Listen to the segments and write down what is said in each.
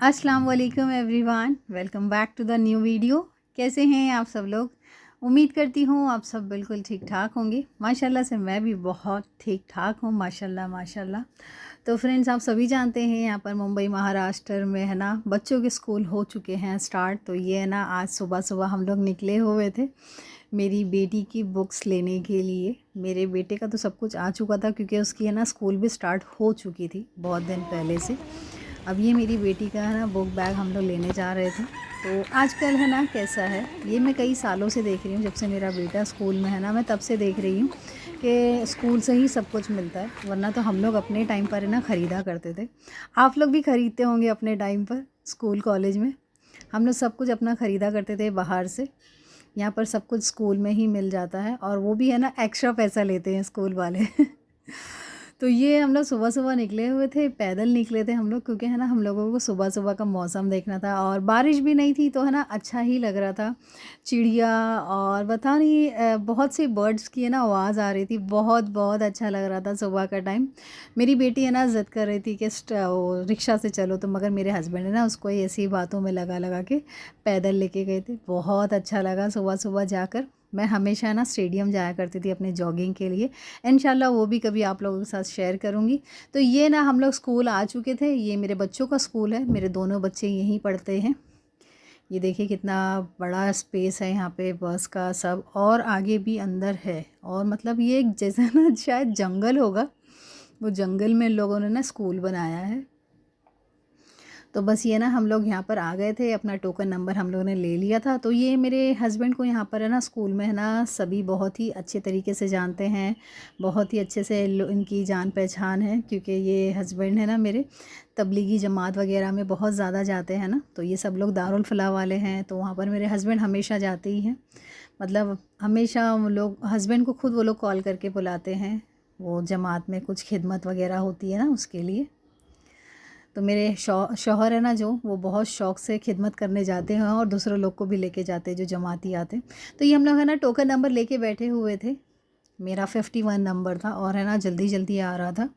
अस्सलाम वालेकुम everyone, welcome back to the new video. कैसे हैं आप सब लोग? उम्मीद करती हूँ आप सब बिल्कुल ठीक ठाक होंगे। माशाल्लाह से मैं भी बहुत ठीक ठाक हूँ, माशाल्लाह माशाल्लाह। तो फ्रेंड्स, आप सभी जानते हैं यहाँ पर मुंबई महाराष्ट्र में है ना बच्चों के स्कूल हो चुके हैं स्टार्ट। तो ये है ना आज सुबह सुबह हम लोग निकले हुए थे मेरी बेटी की बुक्स लेने के लिए। मेरे बेटे का तो सब कुछ आ चुका था क्योंकि उसकी है ना स्कूल भी स्टार्ट हो चुकी थी बहुत दिन पहले से। अब ये मेरी बेटी का है ना बुक बैग हम लोग लेने जा रहे थे। तो आजकल है ना कैसा है, ये मैं कई सालों से देख रही हूँ, जब से मेरा बेटा स्कूल में है ना मैं तब से देख रही हूँ कि स्कूल से ही सब कुछ मिलता है। वरना तो हम लोग अपने टाइम पर है ना ख़रीदा करते थे। आप लोग भी ख़रीदते होंगे अपने टाइम पर स्कूल कॉलेज में। हम लोग सब कुछ अपना ख़रीदा करते थे बाहर से। यहाँ पर सब कुछ स्कूल में ही मिल जाता है और वो भी है ना एक्स्ट्रा पैसा लेते हैं स्कूल वाले। तो ये हम लोग सुबह सुबह निकले हुए थे, पैदल निकले थे हम लोग, क्योंकि है ना हम लोगों को सुबह सुबह का मौसम देखना था और बारिश भी नहीं थी तो है ना अच्छा ही लग रहा था। चिड़िया और पता नहीं बहुत सी बर्ड्स की है ना आवाज़ आ रही थी। बहुत बहुत अच्छा लग रहा था सुबह का टाइम। मेरी बेटी है ना ज़िद कर रही थी कि वो रिक्शा से चलो, तो मगर मेरे हस्बैंड है ना उसको ऐसी बातों में लगा लगा के पैदल लेके गए थे। बहुत अच्छा लगा सुबह सुबह जाकर। मैं हमेशा ना स्टेडियम जाया करती थी अपने जॉगिंग के लिए। इंशाल्लाह वो भी कभी आप लोगों के साथ शेयर करूँगी। तो ये ना हम लोग स्कूल आ चुके थे। ये मेरे बच्चों का स्कूल है, मेरे दोनों बच्चे यहीं पढ़ते हैं। ये देखिए कितना बड़ा स्पेस है यहाँ पे बस का सब, और आगे भी अंदर है। और मतलब ये जैसा ना शायद जंगल होगा, वो जंगल में लोगों ने ना स्कूल बनाया है। तो बस ये ना हम लोग यहाँ पर आ गए थे, अपना टोकन नंबर हम लोगों ने ले लिया था। तो ये मेरे हस्बैंड को यहाँ पर है ना स्कूल में है ना सभी बहुत ही अच्छे तरीके से जानते हैं, बहुत ही अच्छे से इनकी जान पहचान है, क्योंकि ये हस्बैंड है ना मेरे तबलीगी जमात वगैरह में बहुत ज़्यादा जाते हैं ना। तो ये सब लोग दारुल फलाह वाले हैं, तो वहाँ पर मेरे हस्बैंड हमेशा जाते ही हैं। मतलब हमेशा वो लोग, हस्बैंड को खुद वो लोग कॉल करके बुलाते हैं, वो जमात में कुछ खिदमत वगैरह होती है ना उसके लिए। तो मेरे शौहर है ना जो, वो बहुत शौक़ से खिदमत करने जाते हैं और दूसरे लोग को भी लेके जाते हैं जो जमाती आते हैं। तो ये हम लोग है ना टोकन नंबर लेके बैठे हुए थे। मेरा 51 नंबर था और है ना जल्दी जल्दी आ रहा था।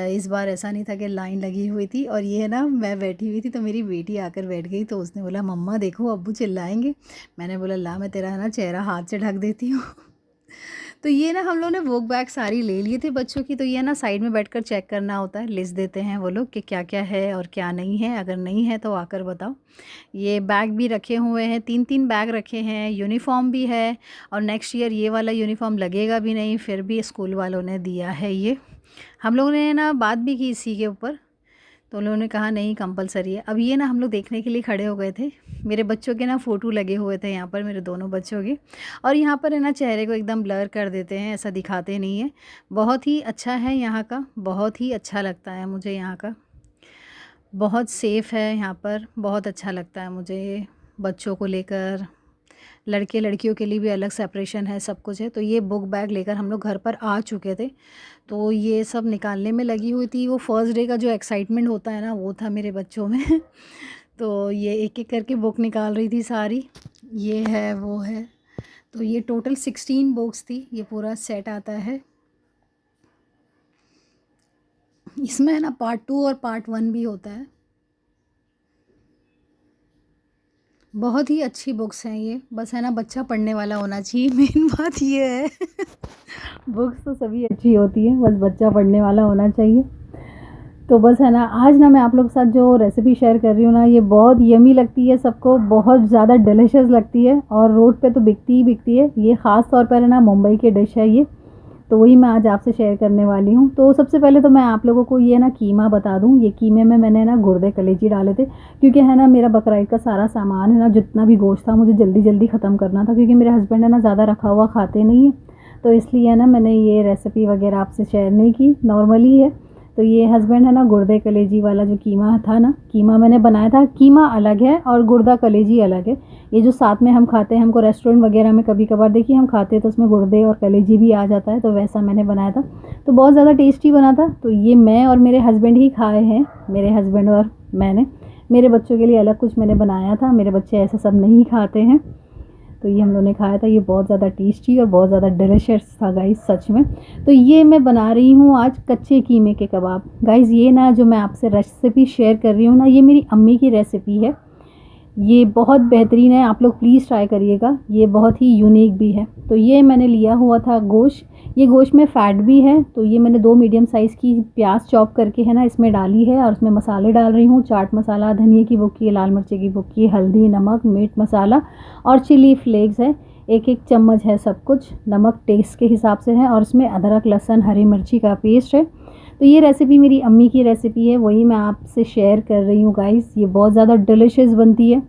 इस बार ऐसा नहीं था कि लाइन लगी हुई थी और ये है ना मैं बैठी हुई थी, तो मेरी बेटी आकर बैठ गई। तो उसने बोला मम्मा देखो अब्बू चिल्लाएंगे। मैंने बोला ला मैं तेरा है ना चेहरा हाथ से ढक देती हूँ। तो ये ना हम लोग ने बुक बैग सारी ले लिए थे बच्चों की। तो ये ना साइड में बैठकर चेक करना होता है, लिस्ट देते हैं वो लोग कि क्या क्या है और क्या नहीं है। अगर नहीं है तो आकर बताओ। ये बैग भी रखे हुए हैं, 3-3 बैग रखे हैं, यूनिफ़ॉर्म भी है। और नेक्स्ट ईयर ये वाला यूनिफ़ॉर्म लगेगा भी नहीं, फिर भी स्कूल वालों ने दिया है ये। हम लोगों ने ना बात भी की इसी के ऊपर, तो उन लोगों ने कहा नहीं कंपलसरी है। अब ये ना हम लोग देखने के लिए खड़े हो गए थे। मेरे बच्चों के ना फ़ोटो लगे हुए थे यहाँ पर, मेरे दोनों बच्चों के। और यहाँ पर है ना चेहरे को एकदम ब्लर कर देते हैं, ऐसा दिखाते नहीं है। बहुत ही अच्छा है यहाँ का, बहुत ही अच्छा लगता है मुझे यहाँ का। बहुत सेफ़ है यहाँ पर, बहुत अच्छा लगता है मुझे बच्चों को लेकर। लड़के लड़कियों के लिए भी अलग सेपरेशन है, सब कुछ है। तो ये बुक बैग लेकर हम लोग घर पर आ चुके थे। तो ये सब निकालने में लगी हुई थी। वो फर्स्ट डे का जो एक्साइटमेंट होता है ना वो था मेरे बच्चों में। तो ये एक एक करके बुक निकाल रही थी सारी, ये है वो है। तो ये टोटल 16 बुक्स थी, ये पूरा सेट आता है। इसमें है ना पार्ट 2 और पार्ट 1 भी होता है। बहुत ही अच्छी बुक्स हैं ये, बस है ना बच्चा पढ़ने वाला होना चाहिए, मेन बात ये है। बुक्स तो सभी अच्छी होती हैं, बस बच्चा पढ़ने वाला होना चाहिए। तो बस है ना आज ना मैं आप लोग के साथ जो रेसिपी शेयर कर रही हूँ ना, ये बहुत यमी लगती है सबको, बहुत ज़्यादा डिलीशियस लगती है और रोड पे तो बिकती ही बिकती है। ये ख़ास तौर पर है ना मुंबई की डिश है ये, तो वही मैं आज आपसे शेयर करने वाली हूँ। तो सबसे पहले तो मैं आप लोगों को ये ना कीमा बता दूँ। ये कीमे में मैंने ना गुर्दे कलेजी डाले थे, क्योंकि है ना मेरा बकरीद का सारा सामान है ना, जितना भी गोश्त था मुझे जल्दी जल्दी ख़त्म करना था, क्योंकि मेरे हस्बैंड है ना ज़्यादा रखा हुआ खाते नहीं है। तो इसलिए ना मैंने ये रेसिपी वगैरह आपसे शेयर नहीं की, नॉर्मली है। तो ये हस्बैंड है ना गुर्दे कलेजी वाला जो कीमा था ना, कीमा मैंने बनाया था। कीमा अलग है और गुर्दा कलेजी अलग है। ये जो साथ में हम खाते हैं, हमको रेस्टोरेंट वगैरह में कभी कभार देखिए हम खाते हैं तो उसमें गुर्दे और कलेजी भी आ जाता है, तो वैसा मैंने बनाया था। तो बहुत ज़्यादा टेस्टी बना था। तो ये मैं और मेरे हस्बैंड ही खाए हैं, मेरे हस्बैंड और मैंने। मेरे बच्चों के लिए अलग कुछ मैंने बनाया था, मेरे बच्चे ऐसा सब नहीं खाते हैं। तो ये हम लोगों ने खाया था। ये बहुत ज़्यादा टेस्टी और बहुत ज़्यादा डिलीशियस था गाइज़, सच में। तो ये मैं बना रही हूँ आज कच्चे कीमे के कबाब। गाइज़ ये ना जो मैं आपसे रेसिपी शेयर कर रही हूँ ना, ये मेरी अम्मी की रेसिपी है। ये बहुत बेहतरीन है, आप लोग प्लीज़ ट्राई करिएगा। ये बहुत ही यूनिक भी है। तो ये मैंने लिया हुआ था गोश्त। ये गोश्त में फ़ैट भी है। तो ये मैंने 2 मीडियम साइज़ की प्याज चॉप करके है ना इसमें डाली है, और उसमें मसाले डाल रही हूँ। चाट मसाला, धनिया की बुक्की, लाल मिर्ची की बुक्की, हल्दी, नमक, मीट मसाला और चिली फ्लेक्स है। 1-1 चम्मच है सब कुछ। नमक टेस्ट के हिसाब से है, और इसमें अदरक, लहसुन, हरी मिर्ची का पेस्ट है। तो ये रेसिपी मेरी अम्मी की रेसिपी है, वही मैं आपसे शेयर कर रही हूँ गाइज़। ये बहुत ज़्यादा डिलीशियस बनती है।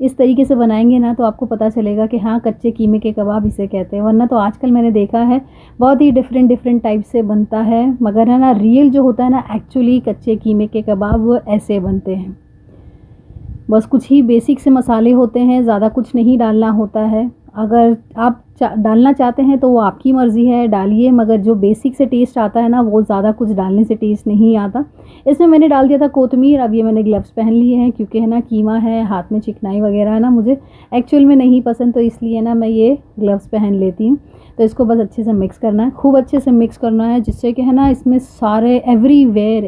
इस तरीके से बनाएंगे ना तो आपको पता चलेगा कि हाँ, कच्चे कीमे के कबाब इसे कहते हैं। वरना तो आजकल मैंने देखा है बहुत ही डिफरेंट टाइप से बनता है, मगर है ना रियल जो होता है ना एक्चुअली कच्चे कीमे के कबाब वो ऐसे बनते हैं। बस कुछ ही बेसिक से मसाले होते हैं, ज़्यादा कुछ नहीं डालना होता है। अगर आप डालना चाहते हैं तो वो आपकी मर्ज़ी है, डालिए, मगर जो बेसिक से टेस्ट आता है ना वो ज़्यादा कुछ डालने से टेस्ट नहीं आता। इसमें मैंने डाल दिया था कोतमीर। अब ये मैंने ग्लव्स पहन लिए हैं क्योंकि है ना कीमा है, हाथ में चिकनाई वगैरह है ना मुझे एक्चुअल में नहीं पसंद, तो इसलिए ना मैं ये ग्लव्स पहन लेती हूँ। तो इसको बस अच्छे से मिक्स करना है, खूब अच्छे से मिक्स करना है, जिससे कि है ना इसमें सारे एवरीवेयर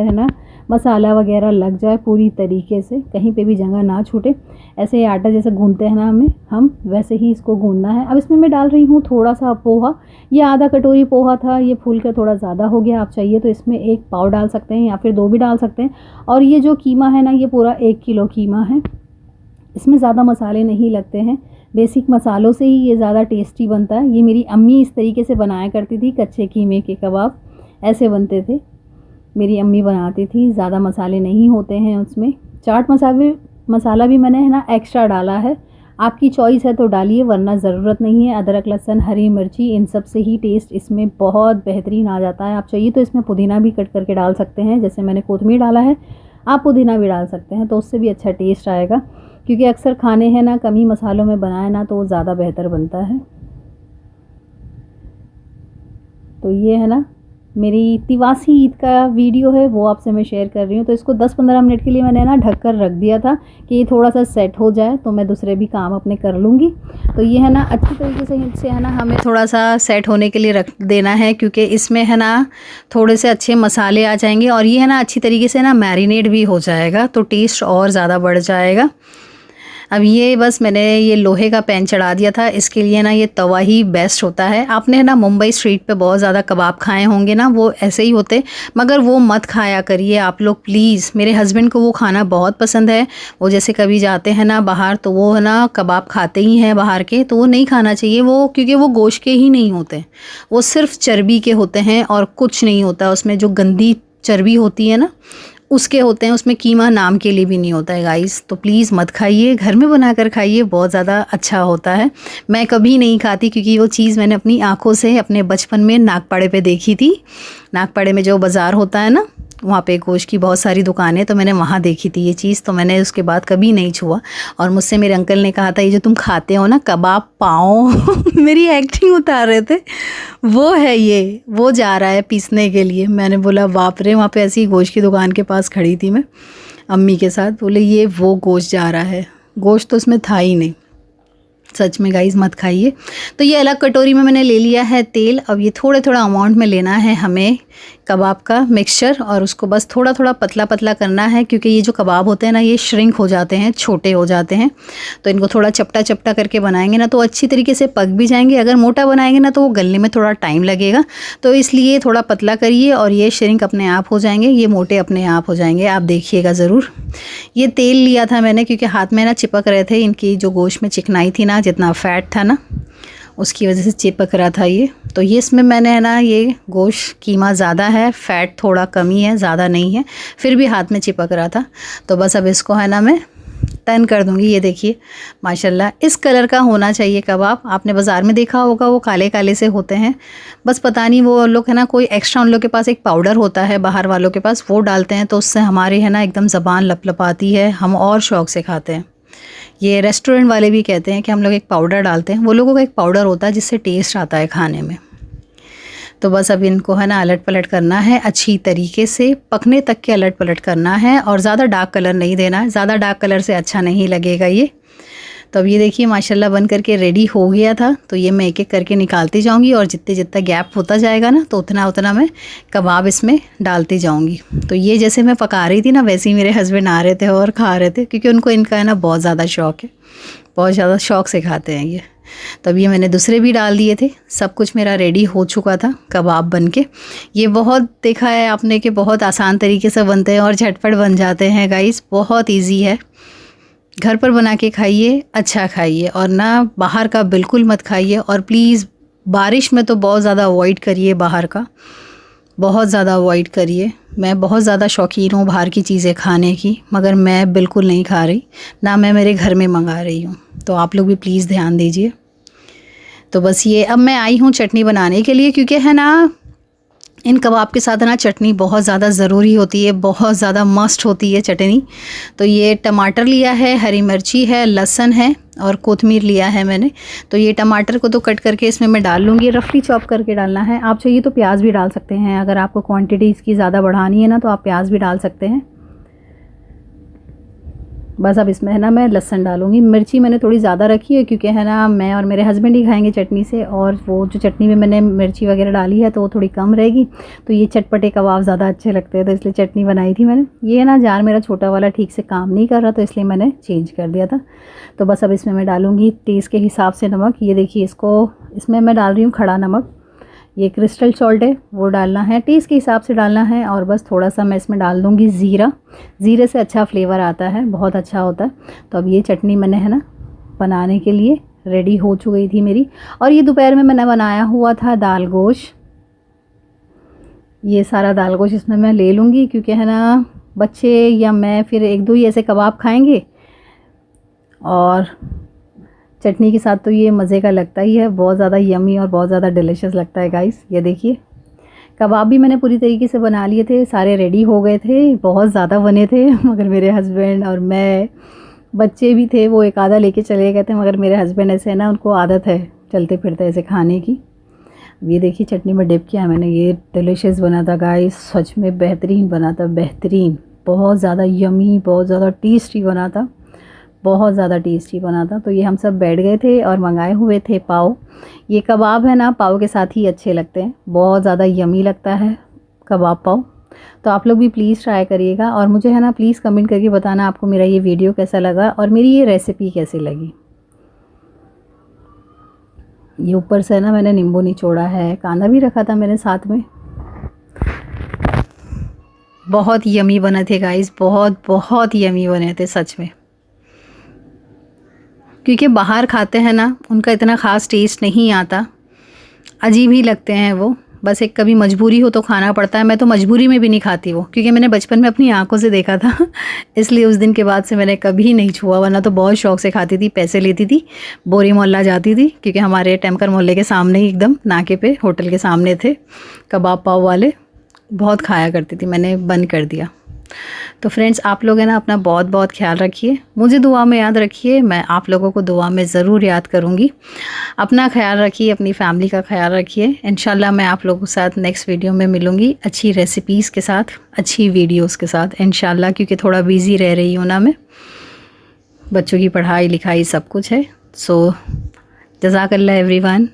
है ना मसाला वगैरह लग जाए पूरी तरीके से, कहीं पे भी जगह ना छूटे। ऐसे ही आटा जैसे गूंदते हैं ना हम वैसे ही इसको गूंदना है। अब इसमें मैं डाल रही हूँ थोड़ा सा पोहा। ये आधा कटोरी पोहा था, ये फूल कर थोड़ा ज़्यादा हो गया। आप चाहिए तो इसमें 1 पाव डाल सकते हैं या फिर 2 भी डाल सकते हैं। और ये जो कीमा है ना ये पूरा 1 किलो कीमा है। इसमें ज़्यादा मसाले नहीं लगते हैं, बेसिक मसालों से ही ये ज़्यादा टेस्टी बनता है। ये मेरी अम्मी इस तरीके से बनाया करती थी कच्चे कीमे के कबाब, ऐसे बनते थे, मेरी अम्मी बनाती थी। ज़्यादा मसाले नहीं होते हैं उसमें। चाट मसाला भी मैंने है ना एक्स्ट्रा डाला है, आपकी चॉइस है तो डालिए, वरना ज़रूरत नहीं है। अदरक, लहसुन, हरी मिर्ची, इन सब से ही टेस्ट इसमें बहुत बेहतरीन आ जाता है। आप चाहिए तो इसमें पुदीना भी कट करके डाल सकते हैं, जैसे मैंने कोतमीर डाला है, आप पुदीना भी डाल सकते हैं, तो उससे भी अच्छा टेस्ट आएगा। क्योंकि अक्सर खाने हैं ना कम ही मसालों में बनाए ना तो वो ज़्यादा बेहतर बनता है। तो ये है ना मेरी तिवासी ईद का वीडियो है, वो आपसे मैं शेयर कर रही हूँ। तो इसको 10-15 मिनट के लिए मैंने ना ढक कर रख दिया था कि ये थोड़ा सा सेट हो जाए, तो मैं दूसरे भी काम अपने कर लूँगी। तो ये है ना अच्छी तरीके से इससे है ना हमें थोड़ा सा सेट होने के लिए रख देना है, क्योंकि इसमें है ना थोड़े से अच्छे मसाले आ जाएंगे, और ये है ना अच्छी तरीके से ना मैरिनेट भी हो जाएगा, तो टेस्ट और ज़्यादा बढ़ जाएगा। अब ये बस मैंने ये लोहे का पैन चढ़ा दिया था, इसके लिए ना ये तवा ही बेस्ट होता है। आपने है ना मुंबई स्ट्रीट पे बहुत ज़्यादा कबाब खाए होंगे ना, वो ऐसे ही होते, मगर वो मत खाया करिए आप लोग प्लीज़। मेरे हस्बैंड को वो खाना बहुत पसंद है, वो जैसे कभी जाते हैं ना बाहर तो वो है ना कबाब खाते ही हैं बाहर के, तो वो नहीं खाना चाहिए वो, क्योंकि वो गोश्त के ही नहीं होते, वो सिर्फ चर्बी के होते हैं और कुछ नहीं होता उसमें। जो गंदी चर्बी होती है ना उसके होते हैं, उसमें कीमा नाम के लिए भी नहीं होता है गाइस। तो प्लीज़ मत खाइए, घर में बनाकर खाइए, बहुत ज़्यादा अच्छा होता है। मैं कभी नहीं खाती, क्योंकि वो चीज़ मैंने अपनी आँखों से अपने बचपन में नागपाड़े पे देखी थी। नागपाड़े में जो बाज़ार होता है ना, वहाँ पे गोश्त की बहुत सारी दुकानें, तो मैंने वहाँ देखी थी ये चीज़, तो मैंने उसके बाद कभी नहीं छुआ। और मुझसे मेरे अंकल ने कहा था ये जो तुम खाते हो ना कबाब पाओ मेरी एक्टिंग उतार रहे थे, वो है ये, वो जा रहा है पीसने के लिए। मैंने बोला बाप रे, वहाँ पे ऐसी गोश्त की दुकान के पास खड़ी थी मैं अम्मी के साथ, बोले ये वो गोश्त जा रहा है, गोश्त तो उसमें था ही नहीं। सच में गाइस मत खाइए। तो ये अलग कटोरी में मैंने ले लिया है तेल। अब ये थोड़ा अमाउंट में लेना है हमें कबाब का मिक्सचर, और उसको बस थोड़ा पतला करना है, क्योंकि ये जो कबाब होते हैं ना ये श्रिंक हो जाते हैं, छोटे हो जाते हैं। तो इनको थोड़ा चपटा करके बनाएंगे ना तो अच्छी तरीके से पक भी जाएंगे। अगर मोटा बनाएंगे ना तो वो गलने में थोड़ा टाइम लगेगा, तो इसलिए थोड़ा पतला करिए और ये श्रिंक अपने आप हो जाएंगे, ये मोटे अपने आप हो जाएंगे, आप देखिएगा ज़रूर। ये तेल लिया था मैंने क्योंकि हाथ में ना चिपक रहे थे, इनकी जो गोश्त में चिकनाई थी ना, जितना फ़ैट था ना उसकी वजह से चिपक रहा था ये। तो ये इसमें मैंने है ना ये गोश्त कीमा ज़्यादा है, फ़ैट थोड़ा कम ही है, ज़्यादा नहीं है, फिर भी हाथ में चिपक रहा था। तो बस अब इसको है ना मैं टर्न कर दूँगी। ये देखिए माशाल्लाह इस कलर का होना चाहिए कबाब। आपने बाज़ार में देखा होगा वो काले से होते हैं, बस पता नहीं वो लोग है ना कोई एक्स्ट्रा, उन लोग के पास एक पाउडर होता है बाहर वालों के पास, वो डालते हैं तो उससे हमारे है ना एकदम ज़बान लपलपाती है, हम और शौक़ से खाते हैं। ये रेस्टोरेंट वाले भी कहते हैं कि हम लोग एक पाउडर डालते हैं, वो लोगों का एक पाउडर होता है जिससे टेस्ट आता है खाने में। तो बस अब इनको है ना अलट पलट करना है, अच्छी तरीके से पकने तक के अलट पलट करना है, और ज़्यादा डार्क कलर नहीं देना है, ज़्यादा डार्क कलर से अच्छा नहीं लगेगा ये। तो अब ये देखिए माशाल्लाह बन करके रेडी हो गया था। तो ये मैं एक एक करके निकालती जाऊंगी और जितने जितना गैप होता जाएगा ना तो उतना उतना मैं कबाब इसमें डालती जाऊंगी। तो ये जैसे मैं पका रही थी ना वैसे ही मेरे हस्बैंड आ रहे थे और खा रहे थे, क्योंकि उनको इनका है ना बहुत ज़्यादा शौक़ है, बहुत ज़्यादा शौक़ से खाते हैं ये। तब ये मैंने दूसरे भी डाल दिए थे। सब कुछ मेरा रेडी हो चुका था कबाब बन के। ये बहुत देखा है आपने कि बहुत आसान तरीके से बनते हैं और झटपट बन जाते हैं गाइस, बहुत इजी है। घर पर बना के खाइए, अच्छा खाइए और ना बाहर का बिल्कुल मत खाइए। और प्लीज़ बारिश में तो बहुत ज़्यादा अवॉइड करिए, बाहर का बहुत ज़्यादा अवॉइड करिए। मैं बहुत ज़्यादा शौकीन हूँ बाहर की चीज़ें खाने की, मगर मैं बिल्कुल नहीं खा रही, ना मैं मेरे घर में मंगा रही हूँ। तो आप लोग भी प्लीज़ ध्यान दीजिए। तो बस ये अब मैं आई हूँ चटनी बनाने के लिए, क्योंकि है ना इन कबाब के साथ ना चटनी बहुत ज़्यादा ज़रूरी होती है, बहुत ज़्यादा मस्ट होती है चटनी। तो ये टमाटर लिया है, हरी मिर्ची है, लहसुन है और कोतमीर लिया है मैंने। तो ये टमाटर को तो कट करके इसमें मैं डाल लूँगी, रफली चॉप करके डालना है। आप चाहिए तो प्याज भी डाल सकते हैं, अगर आपको क्वांटिटी इसकी ज़्यादा बढ़ानी है ना तो आप प्याज भी डाल सकते हैं। बस अब इसमें है ना मैं लहसुन डालूँगी। मिर्ची मैंने थोड़ी ज़्यादा रखी है, क्योंकि है ना मैं और मेरे हस्बैंड ही खाएंगे चटनी से, और वो जो चटनी में मैंने मिर्ची वगैरह डाली है तो वो थोड़ी कम रहेगी। तो ये चटपटे कबाब ज़्यादा अच्छे लगते हैं, तो इसलिए चटनी बनाई थी मैंने। ये ना जार मेरा छोटा वाला ठीक से काम नहीं कर रहा, तो इसलिए मैंने चेंज कर दिया था। तो बस अब इसमें मैं डालूँगी टेस्ट के हिसाब से नमक। ये देखिए इसमें मैं डाल रही हूँ खड़ा नमक। ये क्रिस्टल सॉल्ट है, वो डालना है, टेस्ट के हिसाब से डालना है। और बस थोड़ा सा मैं इसमें डाल दूँगी ज़ीरा। ज़ीरे से अच्छा फ्लेवर आता है, बहुत अच्छा होता है। तो अब ये चटनी मैंने है ना बनाने के लिए रेडी हो चुकी थी मेरी। और ये दोपहर में मैंने बनाया हुआ था दाल गोश्त। ये सारा दाल गोश्त इसमें मैं ले लूँगी, क्योंकि है ना बच्चे या मैं फिर एक दो ही ऐसे कबाब खाएँगे, और चटनी के साथ तो ये मज़े का लगता ही है, बहुत ज़्यादा यमी और बहुत ज़्यादा डिलीशियस लगता है गाइस। ये देखिए कबाब भी मैंने पूरी तरीके से बना लिए थे, सारे रेडी हो गए थे, बहुत ज़्यादा बने थे। मगर मेरे हस्बैंड और मैं, बच्चे भी थे, वो एक आधा लेके चले गए थे, मगर मेरे हस्बैंड ऐसे है ना उनको आदत है चलते फिरते ऐसे खाने की। ये देखिए चटनी में डिप किया मैंने, ये डिलीशियस बना था गाइस, सच में बेहतरीन बना था, बेहतरीन, बहुत ज़्यादा यमी, बहुत ज़्यादा टेस्टी बना था, बहुत ज़्यादा टेस्टी बना था। तो ये हम सब बैठ गए थे और मंगाए हुए थे पाव। ये कबाब है ना पाव के साथ ही अच्छे लगते हैं, बहुत ज़्यादा यमी लगता है कबाब पाव। तो आप लोग भी प्लीज़ ट्राई करिएगा, और मुझे है ना प्लीज़ कमेंट करके बताना आपको मेरा ये वीडियो कैसा लगा और मेरी ये रेसिपी कैसी लगी। ये ऊपर से ना मैंने नींबू निचोड़ा है, कांदा भी रखा था मैंने साथ में। बहुत यमी बने थे गाइस, बहुत बहुत यमी बने थे सच में। क्योंकि बाहर खाते हैं ना उनका इतना ख़ास टेस्ट नहीं आता, अजीब ही लगते हैं वो। बस एक कभी मजबूरी हो तो खाना पड़ता है। मैं तो मजबूरी में भी नहीं खाती वो, क्योंकि मैंने बचपन में अपनी आंखों से देखा था। इसलिए उस दिन के बाद से मैंने कभी नहीं छुआ, वरना तो बहुत शौक़ से खाती थी। पैसे लेती थी, बोरी मोहल्ला जाती थी, क्योंकि हमारे टेमकर मोहल्ले के सामने ही एकदम नाके पे होटल के सामने थे कबाब पाव वाले, बहुत खाया करती थी। मैंने बंद कर दिया। तो फ्रेंड्स आप लोग है ना अपना बहुत बहुत ख्याल रखिए, मुझे दुआ में याद रखिए, मैं आप लोगों को दुआ में ज़रूर याद करूँगी। अपना ख्याल रखिए, अपनी फैमिली का ख्याल रखिए। इंशाल्लाह मैं आप लोगों के साथ नेक्स्ट वीडियो में मिलूँगी, अच्छी रेसिपीज़ के साथ, अच्छी वीडियोज़ के साथ इंशाल्लाह, क्योंकि थोड़ा बिज़ी रह रही हूँ ना मैं, बच्चों की पढ़ाई लिखाई सब कुछ है। सो जज़ाकल्लाह एवरीवन।